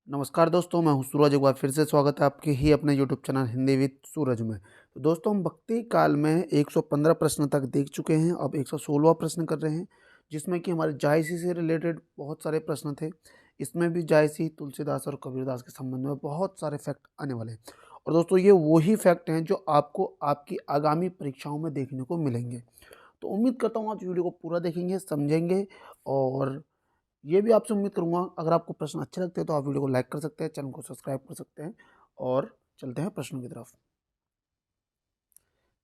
नमस्कार दोस्तों, मैं हूं सूरज। एक बार फिर से स्वागत है आपके ही अपने यूट्यूब चैनल हिंदी विद सूरज में। तो दोस्तों, हम भक्ति काल में 115 प्रश्न तक देख चुके हैं। अब 116वां प्रश्न कर रहे हैं, जिसमें कि हमारे जायसी से रिलेटेड बहुत सारे प्रश्न थे। इसमें भी जायसी, तुलसीदास और कबीरदास के संबंध में बहुत सारे फैक्ट आने वाले हैं। और दोस्तों, ये वही फैक्ट हैं जो आपको आपकी आगामी परीक्षाओं में देखने को मिलेंगे। तो उम्मीद करता हूँ आप वीडियो को पूरा देखेंगे, समझेंगे। और ये भी आपसे उम्मीद करूँगा, अगर आपको प्रश्न अच्छे लगते हैं तो आप वीडियो को लाइक कर सकते हैं, चैनल को सब्सक्राइब कर सकते हैं। और चलते हैं प्रश्नों की तरफ।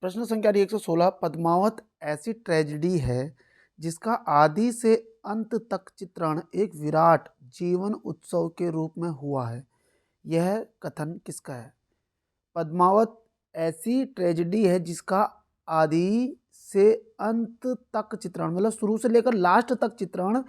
प्रश्न संख्या 116। पद्मावत ऐसी ट्रेजेडी है जिसका आदि से अंत तक चित्रण एक विराट जीवन उत्सव के रूप में हुआ है। यह कथन किसका है? पद्मावत ऐसी ट्रेजेडी है जिसका आदि से अंत तक चित्रण, मतलब शुरू से लेकर लास्ट तक चित्रण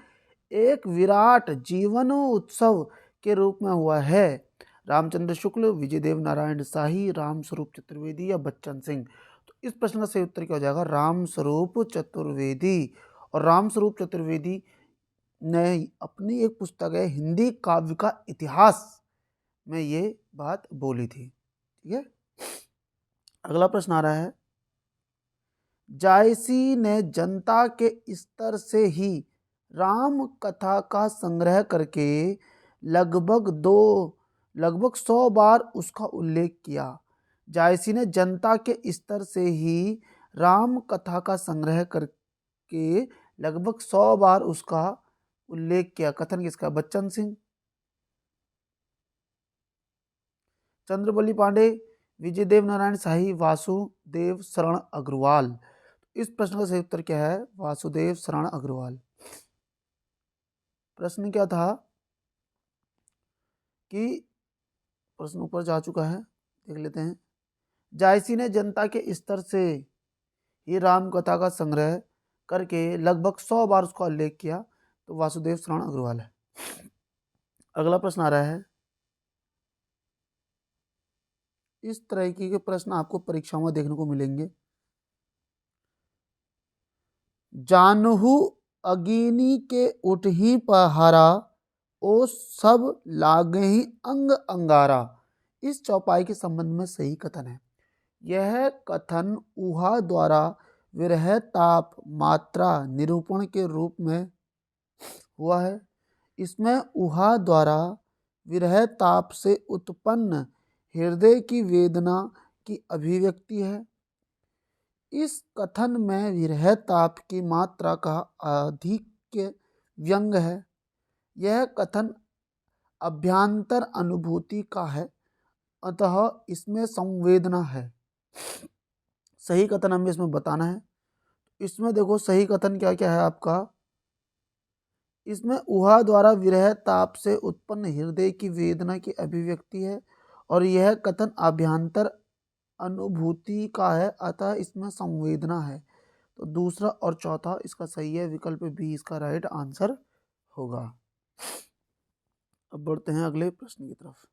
एक विराट जीवन उत्सव के रूप में हुआ है। रामचंद्र शुक्ल, विजयदेव नारायण शाही, रामस्वरूप चतुर्वेदी या बच्चन सिंह? तो इस प्रश्न का सही उत्तर क्या हो जाएगा? रामस्वरूप चतुर्वेदी। और रामस्वरूप चतुर्वेदी ने अपनी एक पुस्तक है हिंदी काव्य का इतिहास में ये बात बोली थी। ठीक है, अगला प्रश्न आ रहा है। जायसी ने जनता के स्तर से ही राम कथा का संग्रह करके लगभग 100 बार उसका उल्लेख किया। जायसी ने जनता के स्तर से ही राम कथा का संग्रह करके लगभग 100 बार उसका उल्लेख किया। कथन किसका? बच्चन सिंह, चंद्रबली पांडे, विजयदेव नारायण शाही, वासुदेव शरण अग्रवाल? इस प्रश्न का सही उत्तर क्या है? वासुदेव शरण अग्रवाल। प्रश्न क्या था कि प्रश्न ऊपर जा चुका है, देख लेते हैं। जायसी ने जनता के स्तर से ही राम कथा का संग्रह करके लगभग 100 बार उसका उल्लेख किया, तो वासुदेव शरण अग्रवाल है। अगला प्रश्न आ रहा है। इस तरह के प्रश्न आपको परीक्षाओं में देखने को मिलेंगे। जानहु अगिनी के उठही पहारा, ओ सब लागहि अंग अंगारा? इस चौपाई के संबंध में सही कथन है। यह कथन ऊहा द्वारा विरह ताप मात्रा निरूपण के रूप में हुआ है। इसमें ऊहा द्वारा विरह ताप से उत्पन्न हृदय की वेदना की अभिव्यक्ति है। इस कथन में विरह ताप की मात्रा का आधिक्य व्यंग है। यह कथन अभ्यांतर अनुभूति का है, अतः इसमें संवेदना है। सही कथन हमें इसमें बताना है। इसमें देखो, सही कथन क्या क्या है आपका। इसमें ऊहा द्वारा विरह ताप से उत्पन्न हृदय की वेदना की अभिव्यक्ति है, और यह कथन अभ्यांतर अनुभूति का है, अतः इसमें संवेदना है। तो दूसरा और चौथा इसका सही है, विकल्प बी इसका राइट आंसर होगा। अब बढ़ते हैं अगले प्रश्न की तरफ।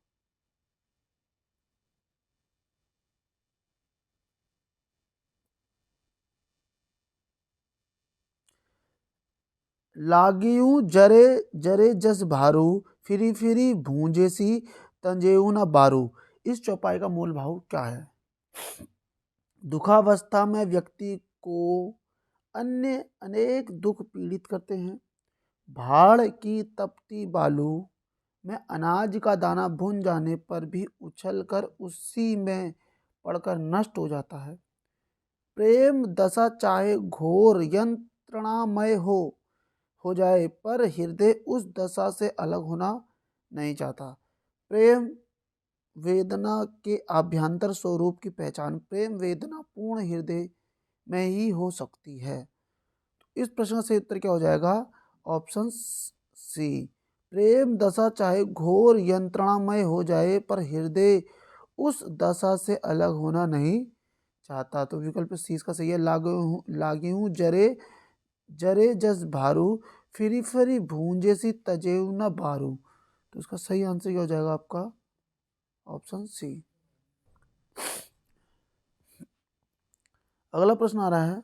लागियूं जरे जरे जस भारू, फिरी फिरी भूंजेसी तंजेऊ न बारू? इस चौपाई का मूल भाव क्या है? दुखावस्था में व्यक्ति को अन्य अनेक दुख पीड़ित करते हैं। भाड़ की तपती बालू में अनाज का दाना भुन जाने पर भी उछलकर उसी में पड़कर नष्ट हो जाता है। प्रेम दशा चाहे घोर यंत्रणामय हो जाए, पर हृदय उस दशा से अलग होना नहीं चाहता। प्रेम वेदना के आभ्यंतर स्वरूप की पहचान प्रेम वेदना पूर्ण हृदय में ही हो सकती है। इस प्रश्न से उत्तर क्या हो जाएगा? Option C. प्रेम दशा चाहे घोर यंत्रणामय हो जाए, पर हृदय उस दशा से अलग होना नहीं चाहता। तो विकल्प सी इसका सही है। लागे हूँ जरे जरे जस भारू, फिरी फिरी भूंजे सी तजेऊ न बारू? तो इसका सही आंसर क्या हो जाएगा आपका? Option C. अगला प्रश्न आ रहा है,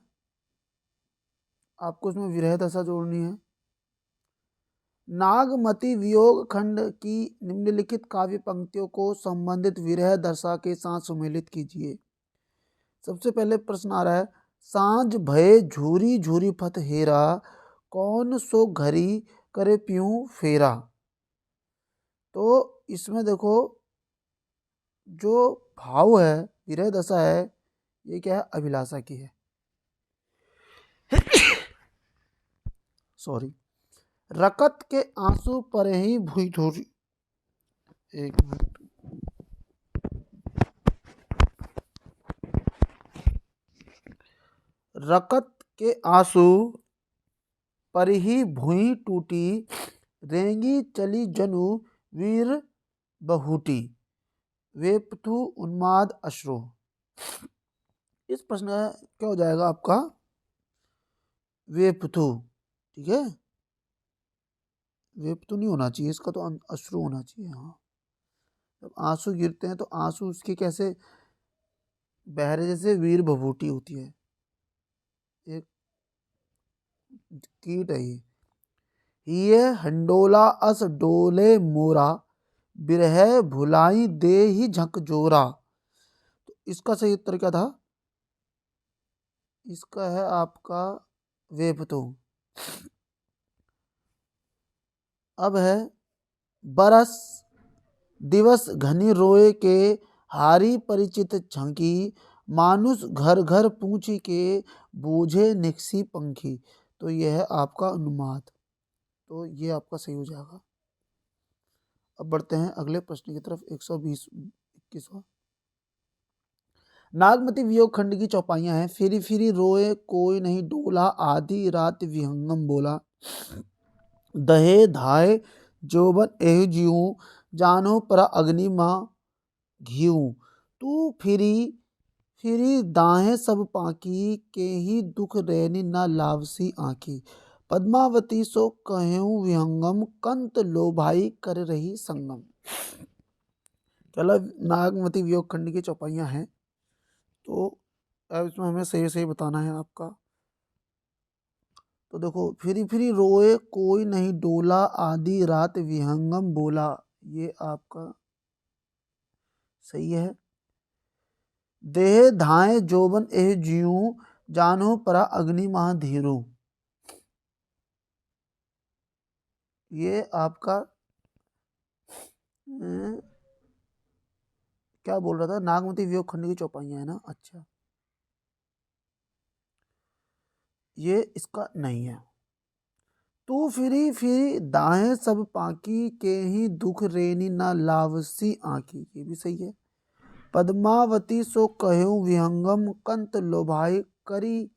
आपको इसमें विरह दशा जोड़नी है। नागमती वियोग खंड की निम्नलिखित काव्य पंक्तियों को संबंधित विरह दशा के साथ सुमेलित कीजिए। सबसे पहले प्रश्न आ रहा है, सांझ भये झूरी झूरी फत हेरा, कौन सो घरी करे पीऊँ फेरा। तो इसमें देखो जो भाव है, विरह दशा है, ये क्या है, अभिलाषा की है। सॉरी। रकत के आंसू पर ही भूई धोरी, एक मिनट, रकत के आंसू पर ही भुई टूटी, रेंगी चली जनु वीर बहुटी, वेपथु उन्माद अश्रु। इस प्रश्न का क्या हो जाएगा आपका, वेपथु, ठीक है, वेपथु नहीं होना चाहिए इसका, तो अश्रु होना चाहिए। हाँ, जब आंसू गिरते हैं तो आंसू उसके कैसे बहरे जैसे वीर भभूति होती है, एक कीट है ये हंडोला अस डोले मोरा, बिरह भुलाई दे ही झकझोरा। तो इसका सही उत्तर क्या था, इसका है आपका वेपथु। अब है, बरस दिवस घनी रोए के, हारी परिचित झंकी, मानुष घर घर पूछी के, बूझे निकसी पंखी। तो यह है आपका उन्माद, तो ये आपका सही हो जाएगा। अब बढ़ते हैं अगले प्रश्न की तरफ, 120-21वां। नागमती वियोग खंड की चौपाइयां हैं। फिरी फिरी रोए कोई नहीं डोला, आधी रात विहंगम बोला, दहे धाय जोबन एह जीऊं, जानो पर अग्नि माँ घीऊं, तू फिरी फिरी दाहें सब पाकी, के ही दुख रैनी न लावसी आँखी, पद्मावती सो कहूँ विहंगम, कंत लोभाई कर रही संगम। चलो, नागमती वियोग खंड की चौपाइयां हैं, तो अब इसमें हमें सही सही बताना है आपका। तो देखो, फिरी फिरी रोए कोई नहीं डोला, आधी रात विहंगम बोला, ये आपका सही है। देह धाए जोबन एह जीऊं, जानो परा अग्नि महा धीरू, ये आपका क्या बोल रहा था, नागमती वियोग खंड की चौपाइयां है ना, अच्छा, ये इसका नहीं है। तू फिरी फिरी दाहें सब पाकी, के ही दुख रेनी ना लावसी आंकी, ये भी सही है। पद्मावती सो कहूँ विहंगम, कंत लोभाई करी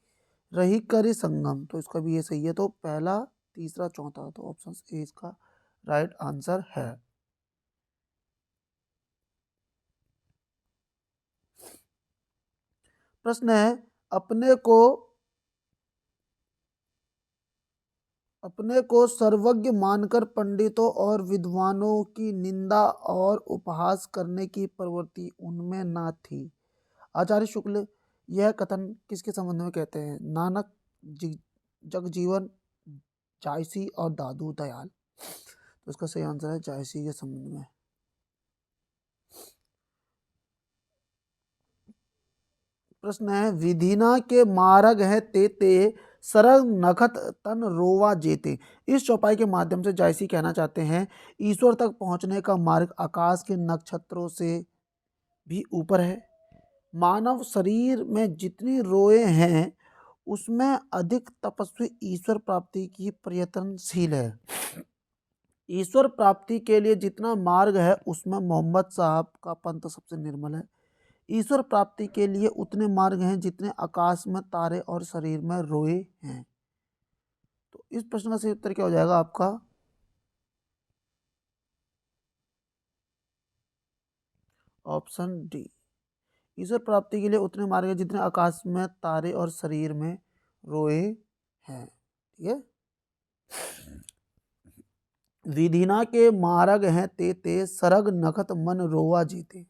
रही करी संगम, तो इसका भी ये सही है। तो पहला, तीसरा, चौथा, तो ऑप्शन ए इसका राइट आंसर है। प्रश्न है, अपने को सर्वज्ञ मानकर पंडितों और विद्वानों की निंदा और उपहास करने की प्रवृत्ति उनमें ना थी। आचार्य शुक्ल यह कथन किसके संबंध में कहते हैं, नानक, जगजीवन, जायसी और दादू दयाल। तो इसका सही आंसर है जायसी के संबंध में। प्रश्न है, विधिना के मार्ग है ते सरग नखत तन रोवा जेते। इस चौपाई के माध्यम से जायसी कहना चाहते हैं, ईश्वर तक पहुंचने का मार्ग आकाश के नक्षत्रों से भी ऊपर है। मानव शरीर में जितनी रोए हैं उसमें अधिक तपस्वी ईश्वर प्राप्ति की प्रयत्नशील है। ईश्वर प्राप्ति के लिए जितना मार्ग है उसमें मोहम्मद साहब का पंथ सबसे निर्मल है। ईश्वर प्राप्ति के लिए उतने मार्ग हैं जितने आकाश में तारे और शरीर में रोए हैं। तो इस प्रश्न का सही उत्तर क्या हो जाएगा आपका, ऑप्शन डी। ईश्वर प्राप्ति के लिए उतने मार्ग हैं जितने आकाश में तारे और शरीर में रोए हैं, ठीक है। विधिना के मार्ग हैं ते सरग नखत मन रोवा जीते।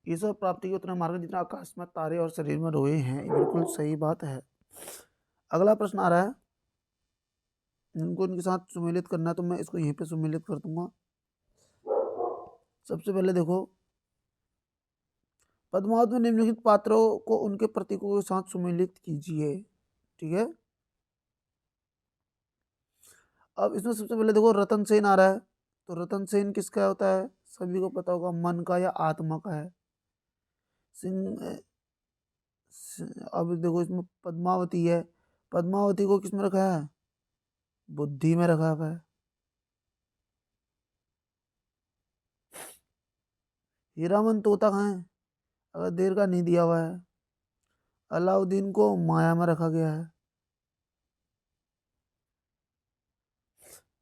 ईश्वर प्राप्ति के उतने मार्ग जितना आकाश में तारे और शरीर में रोए हैं, बिल्कुल सही बात है। अगला प्रश्न आ रहा है, इनको इनके साथ सुमेलित करना है, तो मैं इसको यहीं पे सुमेलित कर दूंगा। सबसे पहले देखो, पद्मावत में निम्नलिखित पात्रों को उनके प्रतीकों के साथ सुमेलित कीजिए। ठीक है, अब इसमें सबसे पहले देखो रतन सेन आ रहा है, तो रतन सेन किसका होता है, सभी को पता होगा, मन का या आत्मा का है। सिंह अब देखो इसमें पद्मावती है, पद्मावती को किसमें रखा है, बुद्धि में रखा हुआ है। हीरामन तोता कहाँ है, अगर देर का नहीं दिया हुआ है। अलाउद्दीन को माया में रखा गया है।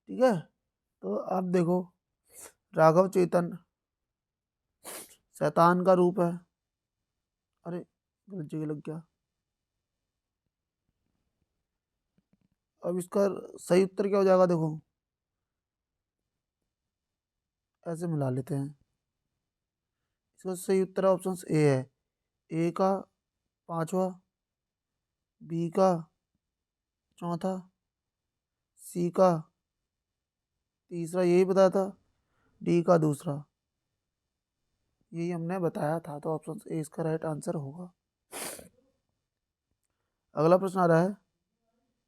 ठीक है, तो अब देखो राघव चेतन शैतान का रूप है। अरे गलत जगह लग गया। अब इसका सही उत्तर क्या हो जाएगा, देखो ऐसे मिला लेते हैं। इसका सही उत्तर ऑप्शन ए है, ए का पांचवा, बी का चौथा, सी का तीसरा, यही बताया था, डी का दूसरा, यही हमने बताया था, तो ऑप्शन ए इसका राइट आंसर होगा। अगला प्रश्न आ रहा है,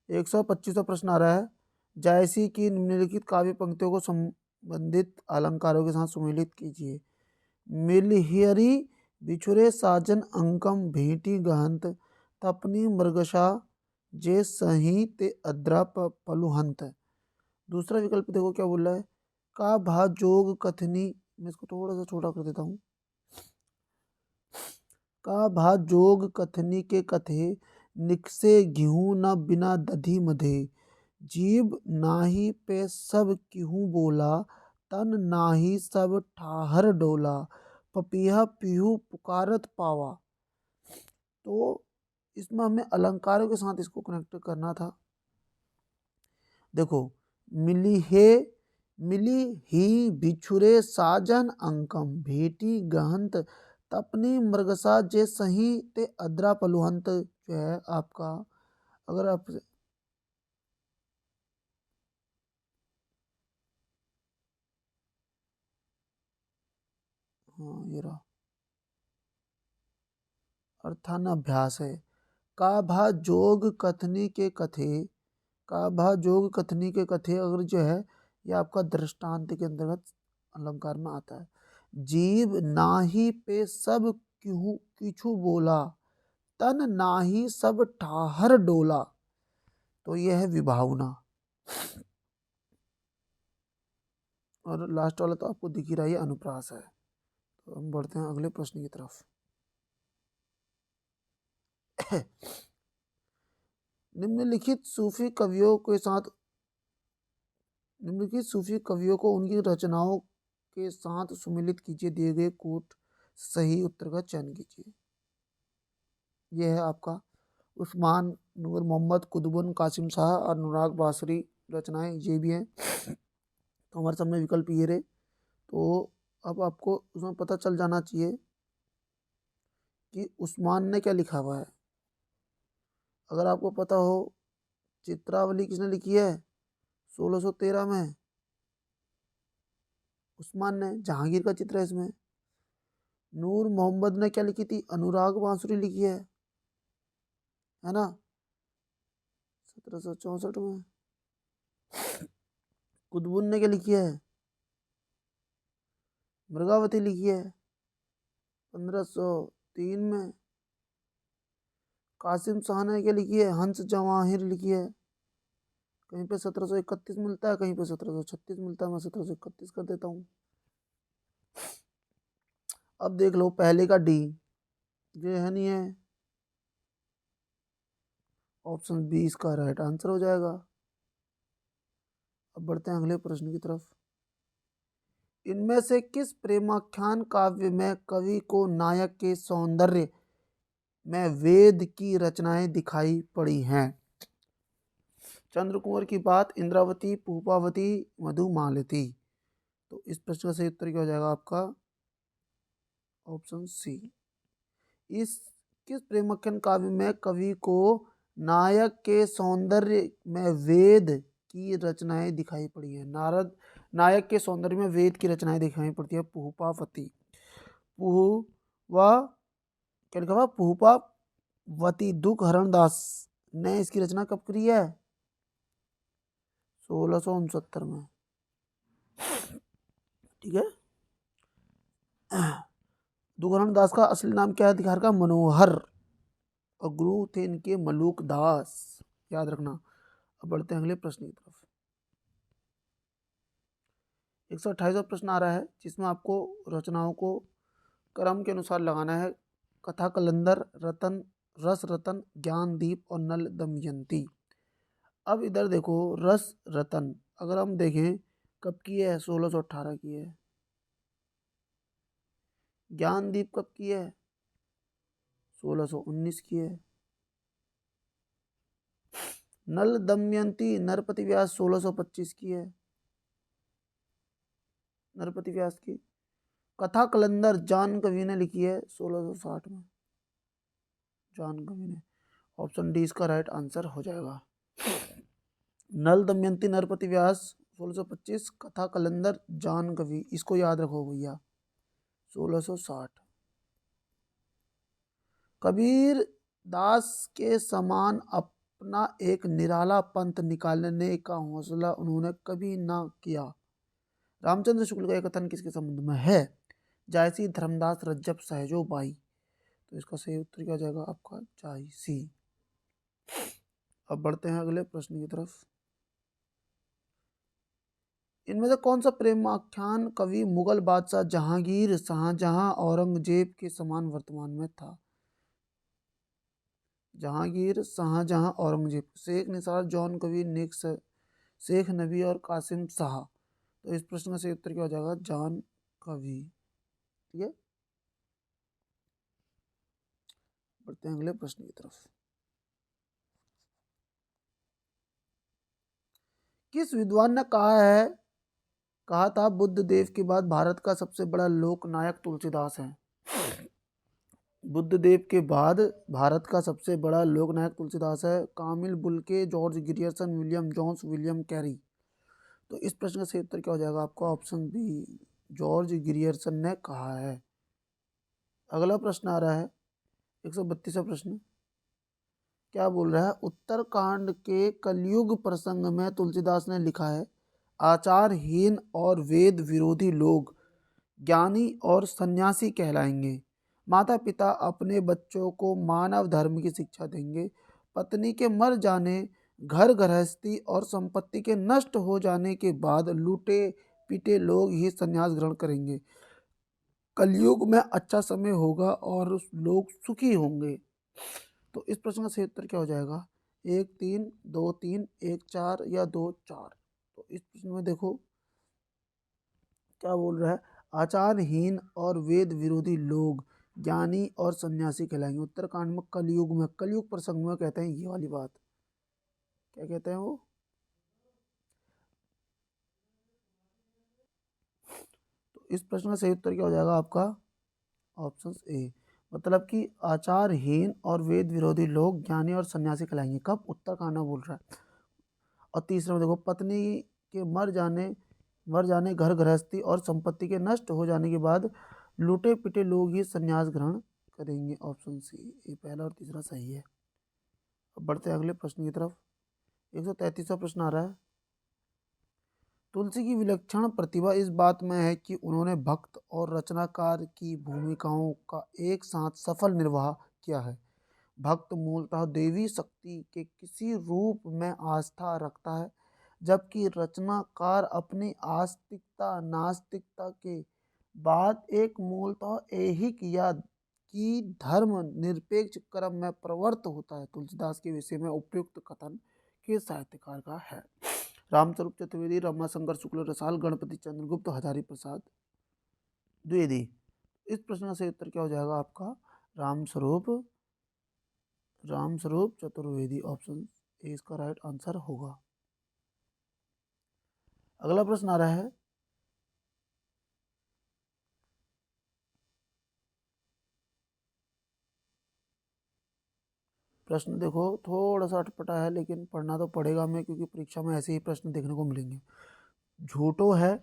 125वां प्रश्न आ रहा है, जायसी की निम्नलिखित काव्य पंक्तियों को संबंधित अलंकारों के साथ सुमेलित कीजिए। मिलहियरी बिछुरे साजन अंकम भेंटी गहंत, तपनी मृगशा जे सही ते अद्रा पलुहंत। दूसरा विकल्प देखो क्या बोल रहा है, का भा जोग कथनी, मैं इसको थोड़ा सा छोटा कर देता हूँ, का भा जोग कथनी के कथे, निकसे घिहू न बिना दधी मधे, जीव नाही पे सब किहू बोला, तन नाही सब ठाहर डोला, पपीहा पीहू पुकारत पावा। तो इसमें हमें अलंकारों के साथ इसको कनेक्ट करना था। देखो, मिली है, मिली ही बिछुरे साजन अंकम भेटी गहंत, तपनी मृगसा जे सही ते अद्रा पलुहंत, जो है आपका, अगर आप हाँ ये रहा, अर्थान्याभ्यास है। का भा जोग कथनी के कथे, का भा जोग कथनी के कथे, अगर जो है ये आपका दृष्टांत के अंतर्गत अलंकार में आता है। जीव नाही पे सब क्यों किछु बोला, तन नाही सब ठाहर डोला, तो यह है विभावना। और लास्ट वाला तो आपको दिख ही रहा है, अनुप्रास है। तो हम बढ़ते हैं अगले प्रश्न की तरफ। निम्नलिखित सूफी कवियों के साथ, निम्नलिखित सूफी कवियों को उनकी रचनाओं के साथ सुमिलित कीजिए, दिए गए कोट सही उत्तर का चयन कीजिए। यह है आपका उस्मान, नूर मोहम्मद, कुतुबुन, कासिम शाह और अनुराग बासरी रचनाएं ये भी हैं। तो हमारे सामने विकल्प ये रहे, तो अब आपको उसमें पता चल जाना चाहिए कि उस्मान ने क्या लिखा हुआ है। अगर आपको पता हो, चित्रावली किसने लिखी है 1613 में, उस्मान ने, जहांगीर का चित्र है इसमें। नूर मोहम्मद ने क्या लिखी थी, अनुराग बांसुरी लिखी है ना, 1764 में। कुतुबुन ने क्या लिखी है, मृगावती लिखी है 1503 में। कासिम शाह ने क्या लिखी है, हंस जवाहिर लिखी है। कहीं पे 1731 मिलता है, कहीं पे 1736 मिलता है, मैं 1731 कर देता हूँ। अब देख लो पहले का डी, ये है नहीं है, ऑप्शन बी इसका राइट आंसर हो जाएगा। अब बढ़ते हैं अगले प्रश्न की तरफ। इनमें से किस प्रेमाख्यान काव्य में कवि को नायक के सौंदर्य में वेद की रचनाएं दिखाई पड़ी हैं? चंद्रकुंवर की बात, इंद्रावती, पूपावती, मधुमालती। तो इस प्रश्न का सही उत्तर क्या हो जाएगा आपका, ऑप्शन सी। इस किस प्रेमाख्यान काव्य में कवि को नायक के सौंदर्य में वेद की रचनाएं दिखाई पड़ी है। नारद नायक के सौंदर्य में वेद की रचनाएं दिखाई पड़ती है। पुहुपावती, पुहुवा क्या लिखा हुआ, पुहुपावती दुख हरण दास ने इसकी रचना कब करी है? 1669 में। ठीक है। दुखहरण दास का असली नाम क्या है दिखार का? मनोहर, और गुरु थे इनके मलूक दास, याद रखना। अब बढ़ते हैं अगले प्रश्न की तरफ। 128वां प्रश्न आ रहा है जिसमें आपको रचनाओं को क्रम के अनुसार लगाना है। कथा कलंदर, रतन, रस रतन, ज्ञानदीप और नल दमयंती। अब इधर देखो, रस रतन अगर हम देखें कब की है? 1618 की है। ज्ञानदीप कब की है? 1619 की है। नल दमयंती नरपति व्यास 1625 की है, नरपति व्यास की। कथा कलंदर जान कवि ने लिखी है 1660 में, जान कवि ने। ऑप्शन डी इसका राइट आंसर हो जाएगा। नल दमयंती नरपति व्यास 1625, कथा कलंदर जान कवि, इसको याद रखो भैया 1660। कबीर दास के समान अपना एक निराला पंथ निकालने का हौसला उन्होंने कभी ना किया। रामचंद्र शुक्ल का यह कथन किसके संबंध में है? जायसी, धर्मदास, रज्जब, सहजो बाई। तो इसका सही उत्तर क्या हो जाएगा आपका? जायसी। अब बढ़ते हैं अगले प्रश्न की तरफ। इनमें से कौन सा प्रेमाख्यान कवि मुगल बादशाह जहांगीर, शाहजहां, औरंगजेब के समान वर्तमान में था? जहांगीर, शाहजहां, औरंगजेब। शेख निसार, जॉन कवि, निक शेख नबी और कासिम शाह। तो इस प्रश्न का सही उत्तर क्या हो जाएगा? जॉन कवि। ठीक है। बढ़ते हैं अगले प्रश्न की तरफ। किस विद्वान ने कहा था बुद्ध देव के बाद भारत का सबसे बड़ा लोक नायक तुलसीदास है? बुद्ध देव के बाद भारत का सबसे बड़ा लोक नायक तुलसीदास है। Camille Bulcke, George Grierson, William Jones, William Carey. तो इस प्रश्न का सही उत्तर क्या हो जाएगा आपका? ऑप्शन बी, जॉर्ज ग्रियर्सन ने कहा है। अगला प्रश्न आ रहा है 132वां प्रश्न। क्या बोल रहा है? उत्तरकांड के कलयुग प्रसंग में तुलसीदास ने लिखा है, आचारहीन और वेद विरोधी लोग ज्ञानी और सन्यासी कहलाएंगे। माता पिता अपने बच्चों को मानव धर्म की शिक्षा देंगे। पत्नी के मर जाने, घर गृहस्थी और संपत्ति के नष्ट हो जाने के बाद लूटे पीटे लोग ही संन्यास ग्रहण करेंगे। कलयुग में अच्छा समय होगा और लोग सुखी होंगे। तो इस प्रश्न का सही उत्तर क्या हो जाएगा? 1 3 2 3, 1 4 या 2 4। तो इस प्रश्न में देखो क्या बोल रहा है? आचारहीन और वेद विरोधी लोग ज्ञानी और सन्यासी कहलाएंगे। उत्तरकांड में कलयुग प्रसंग में कहते हैं ये वाली बात। क्या कहते हैं वो? तो इस प्रश्न का सही उत्तर क्या हो जाएगा आपका? ऑप्शन ए, मतलब कि आचारहीन और वेद विरोधी लोग ज्ञानी और सन्यासी कहलाएंगे। कब? उत्तरकांड में बोल रहा है। और तीसरा में देखो, पत्नी के मर जाने, घर गृहस्थी और संपत्ति के नष्ट हो जाने के बाद लूटे पिटे लोग ही संन्यास ग्रहण करेंगे। ऑप्शन सी, ये पहला और तीसरा सही है। अब बढ़ते हैं अगले प्रश्न की तरफ। 133वां प्रश्न आ रहा है। तुलसी की विलक्षण प्रतिभा इस बात में है कि उन्होंने भक्त और रचनाकार की भूमिकाओं का एक साथ सफल निर्वाह किया है। भक्त मूलतः देवी शक्ति के किसी रूप में आस्था रखता है, जबकि रचनाकार अपनी आस्तिकता नास्तिकता के बाद एक मूलतः ऐहिक या कि धर्म निरपेक्ष क्रम में प्रवृत्त होता है। तुलसीदास के विषय में उपयुक्त कथन किस साहित्यकार का है? रामस्वरूप चतुर्वेदी, रमाशंकर शुक्ल रसाल, गणपति चंद्रगुप्त, हजारी प्रसाद द्विवेदी। इस प्रश्न का सही उत्तर क्या हो जाएगा आपका? रामस्वरूप चतुर्वेदी। ऑप्शन ए इसका राइट आंसर होगा। अगला प्रश्न आ रहा है। प्रश्न देखो थोड़ा सा अटपटा है, लेकिन पढ़ना तो पड़ेगा हमें, क्योंकि परीक्षा में ऐसे ही प्रश्न देखने को मिलेंगे। झूठो है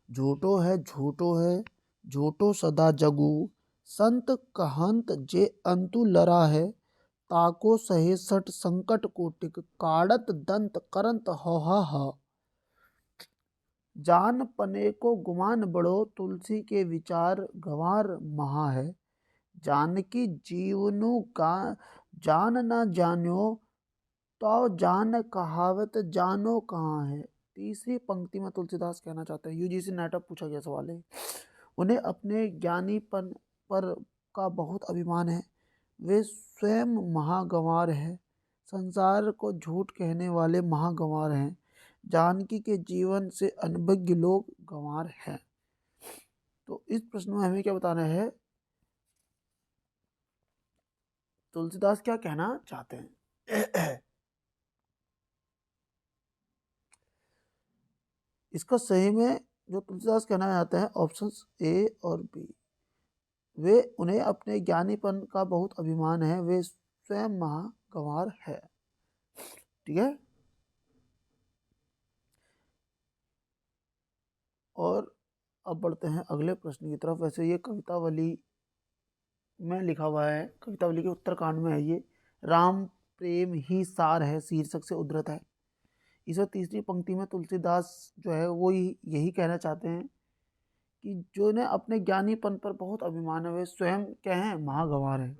झूठो है झूठो है झूठो सदा जगू, संत कहंत जे अंतु लरा है, ताको सहे सठ संकट कोटिक, काड़त दंत करंत होहा हा। जान पने को गुमान बड़ो, तुलसी के विचार गंवार महा है, जानकी जीवनु का जान न जान्यो, तो जान कहावत जानो कहाँ है। तीसरी पंक्ति में तुलसीदास कहना चाहते हैं, यूजीसी नेट पूछा गया सवाल है, उन्हें अपने ज्ञानीपन पर का बहुत अभिमान है, वे स्वयं महागंवार है, संसार को झूठ कहने वाले महागंवार हैं, जानकी के जीवन से अनभिज्ञ लोग गंवार हैं। तो इस प्रश्न में हमें क्या बताना है, तुलसीदास क्या कहना चाहते हैं। इसका सही में जो तुलसीदास कहना चाहते हैं ऑप्शंस ए और बी। वे उन्हें अपने ज्ञानीपन का बहुत अभिमान है, वे स्वयं महागंवार है। ठीक है। और अब बढ़ते हैं अगले प्रश्न की तरफ। वैसे ये कवितावली में लिखा हुआ है, कवितावली के उत्तरकांड में है ये, राम प्रेम ही सार है शीर्षक से उद्धृत है। इस तीसरी पंक्ति में तुलसीदास जो है वो यही कहना चाहते हैं कि जो ने अपने ज्ञानीपन पर बहुत अभिमान है, वे स्वयं क्या हैं, महागंवार है।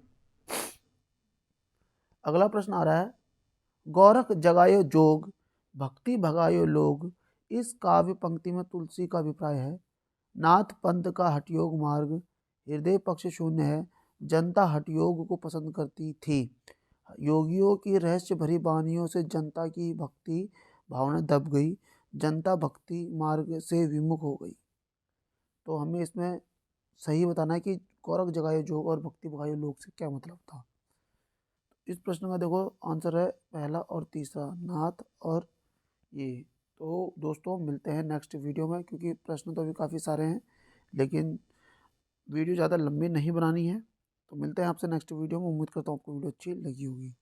अगला प्रश्न आ रहा है, गौरख जगायो जोग, भक्ति भगायो लोग, इस काव्य पंक्ति में तुलसी का अभिप्राय है, नाथ पंथ का हठयोग मार्ग, हृदय पक्ष शून्य है, जनता हठयोग को पसंद करती थी, योगियों की रहस्य भरी वाणियों से जनता की भक्ति भावना दब गई, जनता भक्ति मार्ग से विमुख हो गई। तो हमें इसमें सही बताना है कि गौरख जगायो जोग और भक्ति भगायो लोग से क्या मतलब था। इस प्रश्न का देखो आंसर है पहला और तीसरा, नाथ और ये। तो दोस्तों मिलते हैं नेक्स्ट वीडियो में, क्योंकि प्रश्न तो अभी काफ़ी सारे हैं, लेकिन वीडियो ज़्यादा लंबी नहीं बनानी है। तो मिलते हैं आपसे नेक्स्ट वीडियो में। उम्मीद करता हूँ आपको वीडियो अच्छी लगी होगी।